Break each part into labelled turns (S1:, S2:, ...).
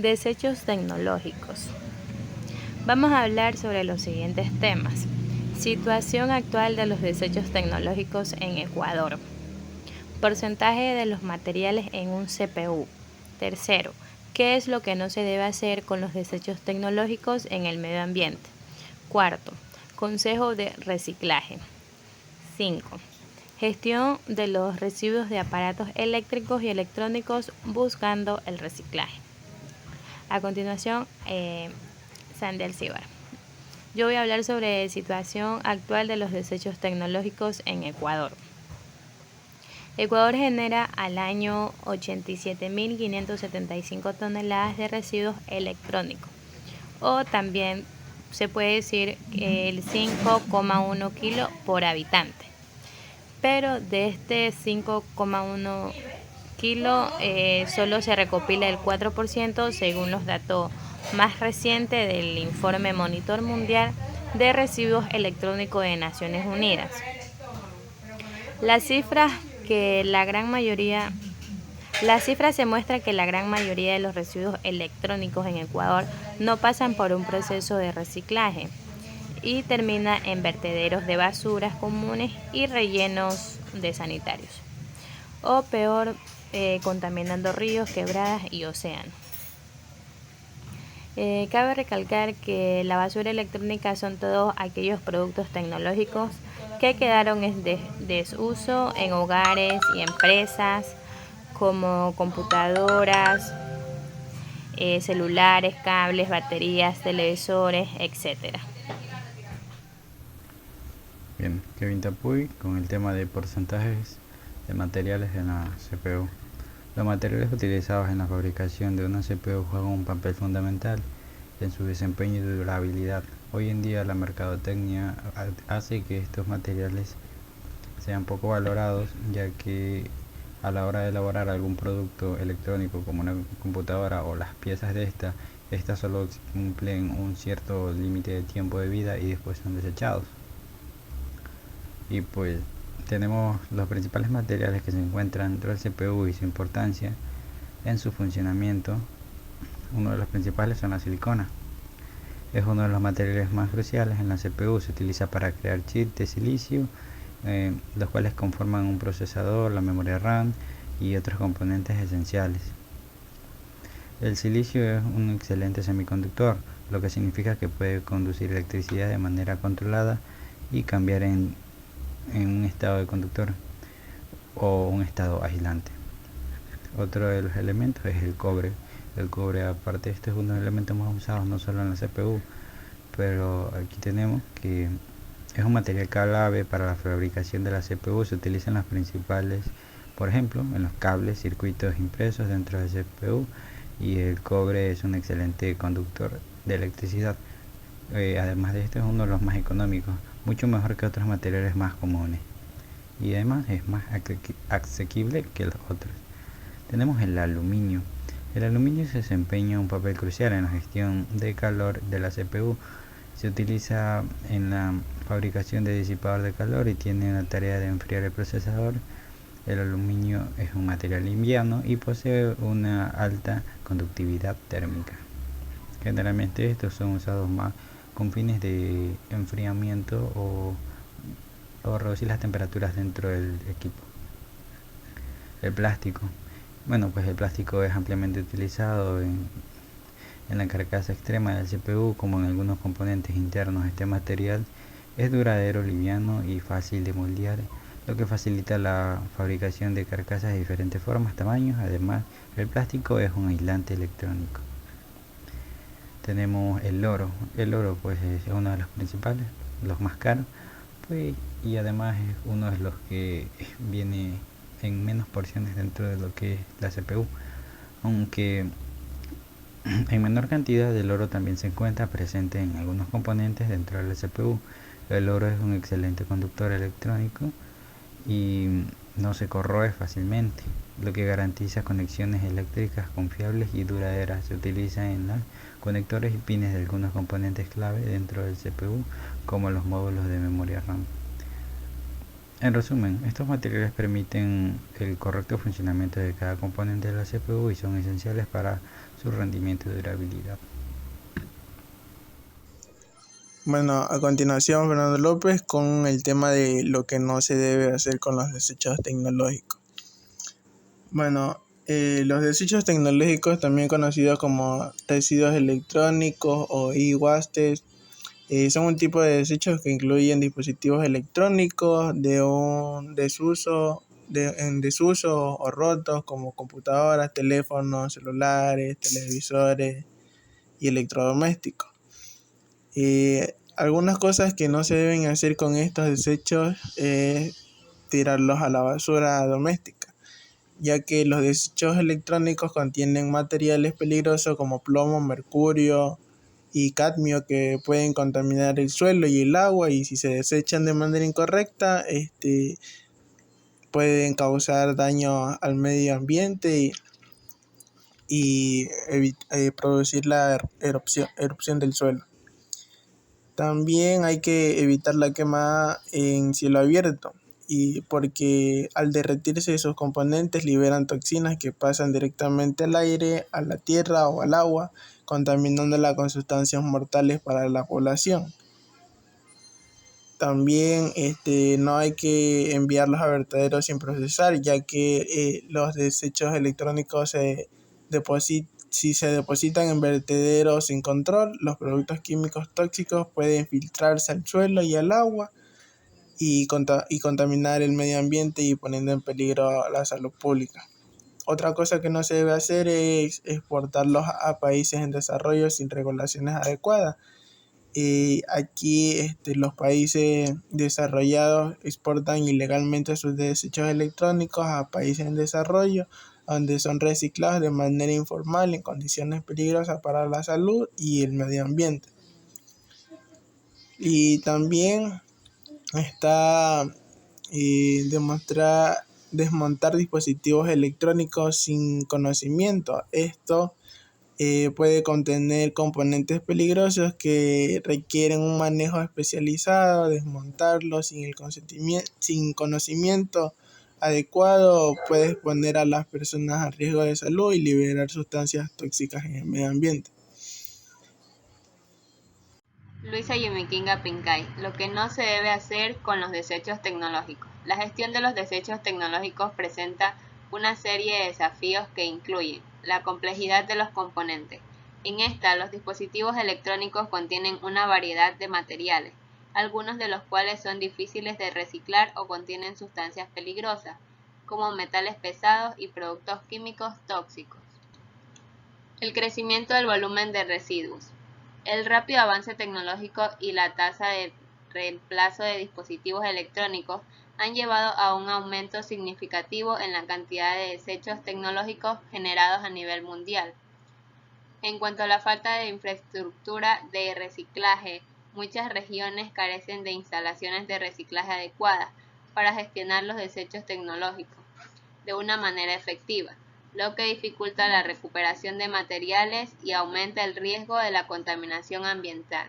S1: Desechos tecnológicos. Vamos a hablar sobre los siguientes temas. Situación actual de los desechos tecnológicos en Ecuador. Porcentaje de los materiales en un CPU. Tercero, ¿qué es lo que no se debe hacer con los desechos tecnológicos en el medio ambiente? Cuarto, consejo de reciclaje. 5. Gestión de los residuos de aparatos eléctricos y electrónicos buscando el reciclaje. A continuación, Sandy Alcibar. Yo voy a hablar sobre la situación actual de los desechos tecnológicos en Ecuador. Ecuador genera al año 87.575 toneladas de residuos electrónicos, o también se puede decir el 5,1 kilo por habitante. Pero de este 5,1 kilo solo se recopila el 4% según los datos más recientes del informe Monitor Mundial de Residuos Electrónicos de Naciones Unidas. Las cifras se muestra que la gran mayoría de los residuos electrónicos en Ecuador no pasan por un proceso de reciclaje y termina en vertederos de basuras comunes y rellenos de sanitarios, o peor, contaminando ríos, quebradas y océanos. Cabe recalcar que la basura electrónica son todos aquellos productos tecnológicos que quedaron en desuso en hogares y empresas, como computadoras, celulares, cables, baterías, televisores, etc.
S2: Bien, Kevin Tapuy con el tema de porcentajes de materiales en la CPU. Los materiales utilizados en la fabricación de una CPU juegan un papel fundamental en su desempeño y durabilidad. Hoy en día la mercadotecnia hace que estos materiales sean poco valorados, ya que a la hora de elaborar algún producto electrónico como una computadora o las piezas de estas solo cumplen un cierto límite de tiempo de vida y después son desechados. Y pues tenemos los principales materiales que se encuentran dentro del CPU y su importancia en su funcionamiento. Uno de los principales son la silicona. Es uno de los materiales más cruciales en la CPU. Se utiliza para crear chips de silicio, los cuales conforman un procesador, la memoria RAM y otros componentes esenciales. El silicio es un excelente semiconductor, lo que significa que puede conducir electricidad de manera controlada y cambiar en un estado de conductor o un estado aislante. Otro de los elementos es el cobre. El cobre, aparte, este es uno de los elementos más usados no solo en la CPU, pero aquí tenemos que es un material clave para la fabricación de la CPU. Se utilizan las principales, por ejemplo, en los cables, circuitos impresos dentro de la CPU, y el cobre es un excelente conductor de electricidad. Además de esto, es uno de los más económicos, mucho mejor que otros materiales más comunes, y además es más asequible que los otros. Tenemos el aluminio. El aluminio se desempeña un papel crucial en la gestión de calor de la CPU. Se utiliza en la fabricación de disipador de calor y tiene la tarea de enfriar el procesador. El aluminio es un material liviano y posee una alta conductividad térmica. Generalmente estos son usados más con fines de enfriamiento o reducir las temperaturas dentro del equipo. El plástico. Bueno, pues el plástico es ampliamente utilizado en la carcasa extrema del CPU como en algunos componentes internos. Este material es duradero, liviano y fácil de moldear, lo que facilita la fabricación de carcasas de diferentes formas, tamaños. Además, el plástico es un aislante electrónico. Tenemos el oro. El oro pues es uno de los principales, los más caros, pues, y además es uno de los que viene en menos porciones dentro de lo que es la CPU, aunque en menor cantidad. El oro también se encuentra presente en algunos componentes dentro de la CPU. El oro es un excelente conductor electrónico y no se corroe fácilmente, lo que garantiza conexiones eléctricas confiables y duraderas. Se utiliza en los conectores y pines de algunos componentes clave dentro del CPU, como los módulos de memoria RAM. En resumen, estos materiales permiten el correcto funcionamiento de cada componente de la CPU y son esenciales para su rendimiento y durabilidad.
S3: Bueno, a continuación Fernando López con el tema de lo que no se debe hacer con los desechos tecnológicos. Bueno, los desechos tecnológicos, también conocidos como residuos electrónicos o e-wastes, son un tipo de desechos que incluyen dispositivos electrónicos en desuso o rotos, como computadoras, teléfonos, celulares, televisores y electrodomésticos. Algunas cosas que no se deben hacer con estos desechos es tirarlos a la basura doméstica, ya que los desechos electrónicos contienen materiales peligrosos como plomo, mercurio y cadmio, que pueden contaminar el suelo y el agua, y si se desechan de manera incorrecta, pueden causar daño al medio ambiente y producir la erupción del suelo. También hay que evitar la quema en cielo abierto, y porque al derretirse sus componentes liberan toxinas que pasan directamente al aire, a la tierra o al agua, contaminándola con sustancias mortales para la población. También no hay que enviarlos a vertederos sin procesar, ya que los desechos electrónicos si se depositan en vertederos sin control, los productos químicos tóxicos pueden filtrarse al suelo y al agua y contaminar el medio ambiente, y poniendo en peligro la salud pública. Otra cosa que no se debe hacer es exportarlos a países en desarrollo sin regulaciones adecuadas. Aquí los países desarrollados exportan ilegalmente sus desechos electrónicos a países en desarrollo, donde son reciclados de manera informal en condiciones peligrosas para la salud y el medio ambiente. Y también está desmontar dispositivos electrónicos sin conocimiento. Esto puede contener componentes peligrosos que requieren un manejo especializado. Desmontarlos sin conocimiento adecuado puede exponer a las personas a riesgo de salud y liberar sustancias tóxicas en el medio ambiente.
S1: Luisa Yumikinga Pincay, lo que no se debe hacer con los desechos tecnológicos. La gestión de los desechos tecnológicos presenta una serie de desafíos que incluyen la complejidad de los componentes. En esta, los dispositivos electrónicos contienen una variedad de materiales, algunos de los cuales son difíciles de reciclar o contienen sustancias peligrosas, como metales pesados y productos químicos tóxicos. El crecimiento del volumen de residuos. El rápido avance tecnológico y la tasa de reemplazo de dispositivos electrónicos han llevado a un aumento significativo en la cantidad de desechos tecnológicos generados a nivel mundial. En cuanto a la falta de infraestructura de reciclaje, muchas regiones carecen de instalaciones de reciclaje adecuadas para gestionar los desechos tecnológicos de una manera efectiva, lo que dificulta la recuperación de materiales y aumenta el riesgo de la contaminación ambiental.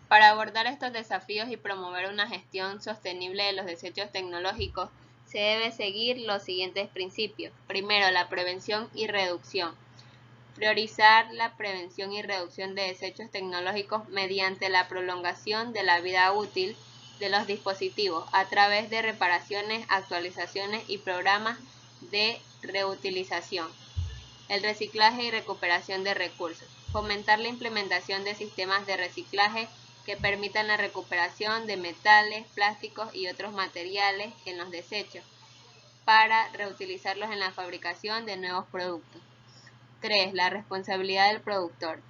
S1: Para abordar estos desafíos y promover una gestión sostenible de los desechos tecnológicos, se debe seguir los siguientes principios. Primero, la prevención y reducción. Priorizar la prevención y reducción de desechos tecnológicos mediante la prolongación de la vida útil de los dispositivos a través de reparaciones, actualizaciones y programas de reutilización. El reciclaje y recuperación de recursos. Fomentar la implementación de sistemas de reciclaje que permitan la recuperación de metales, plásticos y otros materiales en los desechos para reutilizarlos en la fabricación de nuevos productos. 3. La responsabilidad del productor.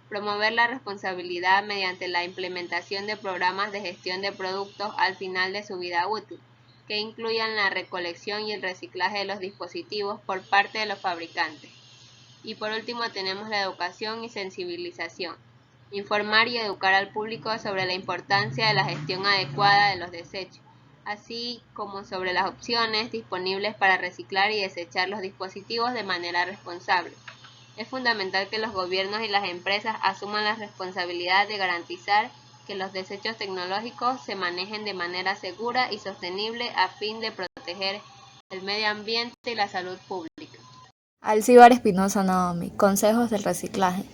S1: Promover la responsabilidad mediante la implementación de programas de gestión de productos al final de su vida útil, que incluyan la recolección y el reciclaje de los dispositivos por parte de los fabricantes. Y por último tenemos la educación y sensibilización. Informar y educar al público sobre la importancia de la gestión adecuada de los desechos, así como sobre las opciones disponibles para reciclar y desechar los dispositivos de manera responsable. Es fundamental que los gobiernos y las empresas asuman la responsabilidad de garantizar
S4: que los desechos tecnológicos se manejen de manera segura y sostenible a fin de proteger el medio ambiente y la salud pública.
S1: Alcibar Espinosa Naomi, consejos del reciclaje.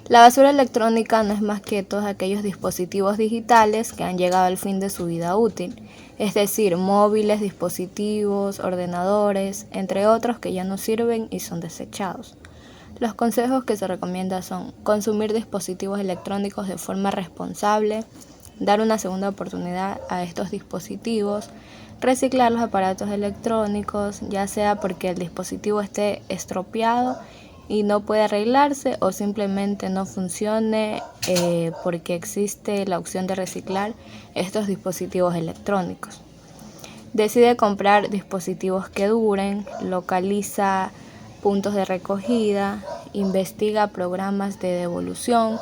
S1: La basura electrónica no es más que todos aquellos dispositivos digitales que han llegado al fin de su vida útil, es decir, móviles, dispositivos, ordenadores, entre otros que ya no sirven y son desechados. Los consejos que se recomiendan son consumir dispositivos electrónicos de forma responsable, dar una segunda oportunidad a estos dispositivos, reciclar los aparatos electrónicos, ya sea porque el dispositivo esté estropeado y no puede arreglarse o simplemente no funcione porque existe la opción de reciclar estos dispositivos electrónicos. Decide comprar dispositivos que duren, localiza puntos de recogida, investiga programas de devolución,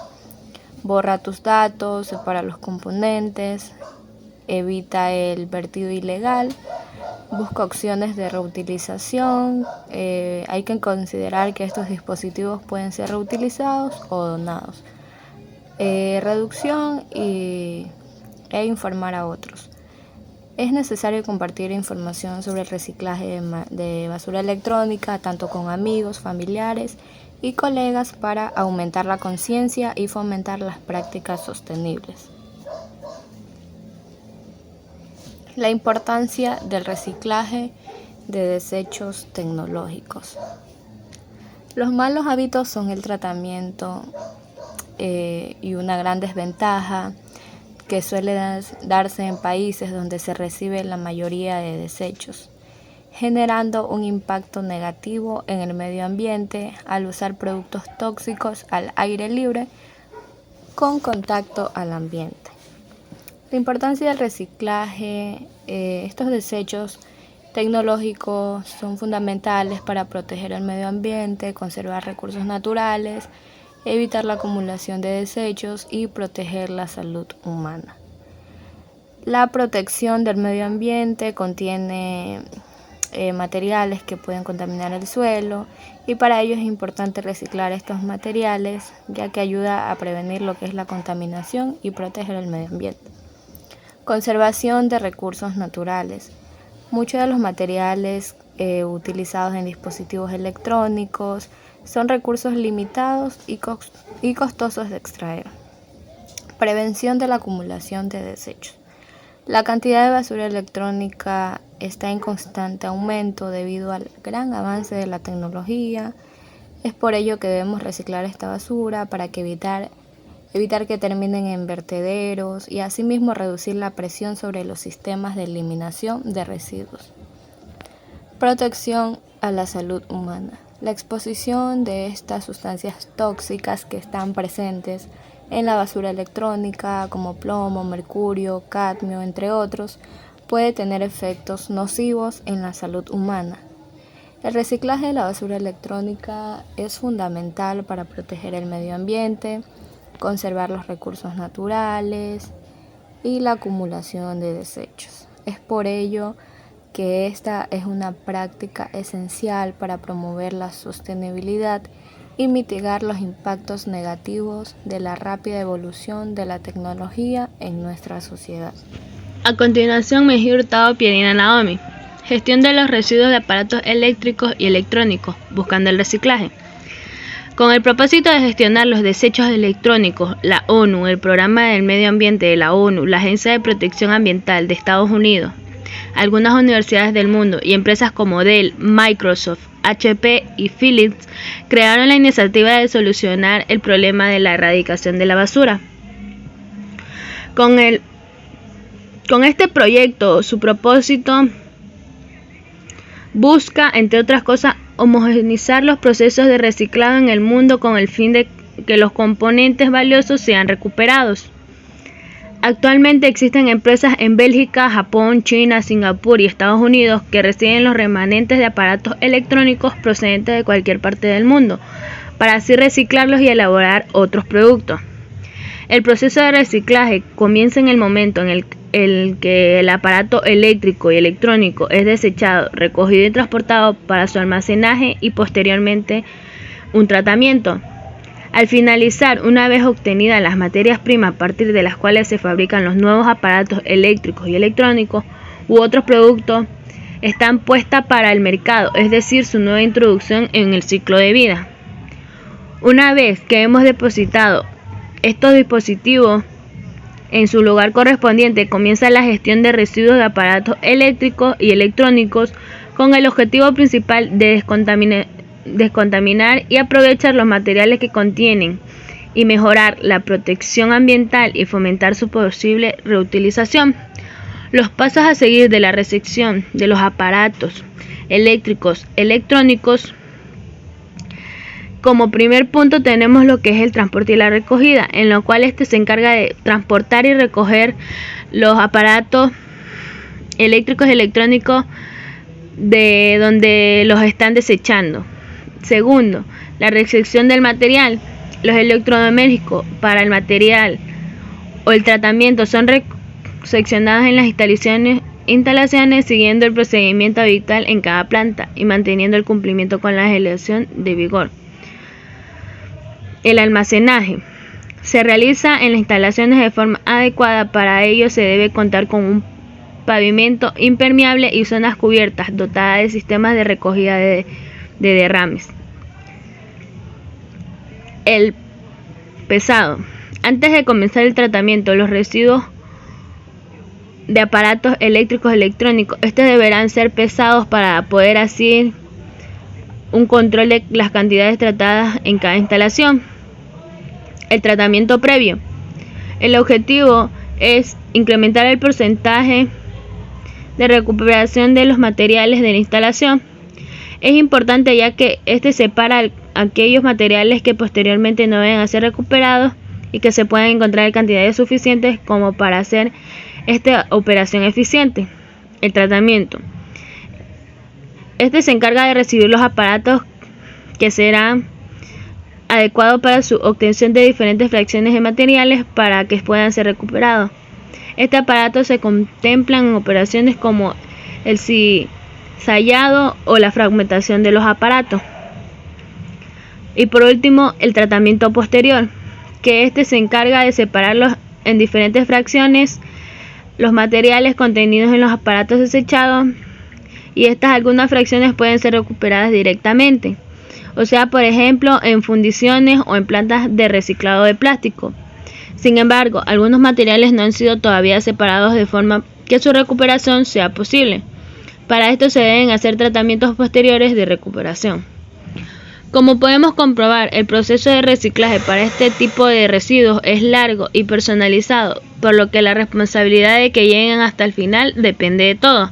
S1: borra tus datos, separa los componentes, evita el vertido ilegal, busca opciones de reutilización. Hay que considerar que estos dispositivos pueden ser reutilizados o donados. Reducción e informar a otros. Es necesario compartir información sobre el reciclaje de basura electrónica, tanto con amigos, familiares y colegas, para aumentar la conciencia y fomentar las prácticas sostenibles. La importancia del reciclaje de desechos tecnológicos. Los malos hábitos son el tratamiento y una gran desventaja que suele darse en países donde se recibe la mayoría de desechos, generando un impacto negativo en el medio ambiente al usar productos tóxicos al aire libre con contacto al ambiente. La importancia del reciclaje. Estos desechos tecnológicos son fundamentales para proteger el medio ambiente, conservar recursos naturales, evitar la acumulación de desechos y proteger la salud humana. La protección del medio ambiente contiene materiales que pueden contaminar el suelo, y para ello es importante reciclar estos materiales, ya que ayuda a prevenir lo que es la contaminación y proteger el medio ambiente. Conservación de recursos naturales. Muchos de los materiales utilizados en dispositivos electrónicos son recursos limitados y costosos de extraer. Prevención de la acumulación de desechos. La cantidad de basura electrónica está en constante aumento debido al gran avance de la tecnología. Es por ello que debemos reciclar esta basura para evitar que terminen en vertederos y asimismo reducir la presión sobre los sistemas de eliminación de residuos. Protección a la salud humana. La exposición de estas sustancias tóxicas que están presentes en la basura electrónica, como plomo, mercurio, cadmio, entre otros, puede tener efectos nocivos en la salud humana. El reciclaje de la basura electrónica es fundamental para proteger el medio ambiente, conservar los recursos naturales y la acumulación de desechos. Es por ello que esta es una práctica esencial para promover la sostenibilidad y mitigar los impactos negativos de la rápida evolución de la tecnología en nuestra sociedad.
S5: A continuación, Mejía Hurtado Pierina Naomi. Gestión de los residuos de aparatos eléctricos y electrónicos, buscando el reciclaje. Con el propósito de gestionar los desechos electrónicos, la ONU, el Programa del Medio Ambiente de la ONU, la Agencia de Protección Ambiental de Estados Unidos, algunas universidades del mundo y empresas como Dell, Microsoft, HP y Philips crearon la iniciativa de solucionar el problema de la erradicación de la basura. Con este proyecto, su propósito busca, entre otras cosas, homogeneizar los procesos de reciclado en el mundo con el fin de que los componentes valiosos sean recuperados. Actualmente existen empresas en Bélgica, Japón, China, Singapur y Estados Unidos que reciben los remanentes de aparatos electrónicos procedentes de cualquier parte del mundo, para así reciclarlos y elaborar otros productos. El proceso de reciclaje comienza en el momento en el que el aparato eléctrico y electrónico es desechado, recogido y transportado para su almacenaje y posteriormente un tratamiento. Al finalizar, una vez obtenidas las materias primas a partir de las cuales se fabrican los nuevos aparatos eléctricos y electrónicos u otros productos, están puestas para el mercado, es decir, su nueva introducción en el ciclo de vida. Una vez que hemos depositado estos dispositivos en su lugar correspondiente, comienza la gestión de residuos de aparatos eléctricos y electrónicos con el objetivo principal de descontaminar y aprovechar los materiales que contienen y mejorar la protección ambiental y fomentar su posible reutilización. Los pasos a seguir de la recepción de los aparatos eléctricos, electrónicos. Como primer punto tenemos lo que es el transporte y la recogida, en lo cual se encarga de transportar y recoger los aparatos eléctricos y electrónicos de donde los están desechando. Segundo, la recepción del material. Los electrodomésticos para el material o el tratamiento son seccionados en las instalaciones siguiendo el procedimiento habitual en cada planta y manteniendo el cumplimiento con la legislación de vigor. El almacenaje se realiza en las instalaciones de forma adecuada. Para ello se debe contar con un pavimento impermeable y zonas cubiertas dotadas de sistemas de recogida de derrames. El pesado. Antes de comenzar el tratamiento, los residuos de aparatos eléctricos electrónicos, estos deberán ser pesados para poder así un control de las cantidades tratadas en cada instalación. El tratamiento previo. El objetivo es incrementar el porcentaje de recuperación de los materiales de la instalación. Es importante ya que separa aquellos materiales que posteriormente no deben ser recuperados y que se pueden encontrar en cantidades suficientes como para hacer esta operación eficiente. El tratamiento. Se encarga de recibir los aparatos que serán adecuados para su obtención de diferentes fracciones de materiales para que puedan ser recuperados. Este aparato se contemplan en operaciones como el cizallado o la fragmentación de los aparatos. Y por último, el tratamiento posterior, que se encarga de separarlos en diferentes fracciones los materiales contenidos en los aparatos desechados, y algunas fracciones pueden ser recuperadas directamente, o sea, por ejemplo, en fundiciones o en plantas de reciclado de plástico. Sin embargo, algunos materiales no han sido todavía separados de forma que su recuperación sea posible. Para esto se deben hacer tratamientos posteriores de recuperación. Como podemos comprobar, el proceso de reciclaje para este tipo de residuos es largo y personalizado, por lo que la responsabilidad de que lleguen hasta el final depende de todos,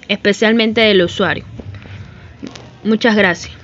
S5: especialmente del usuario. Muchas gracias.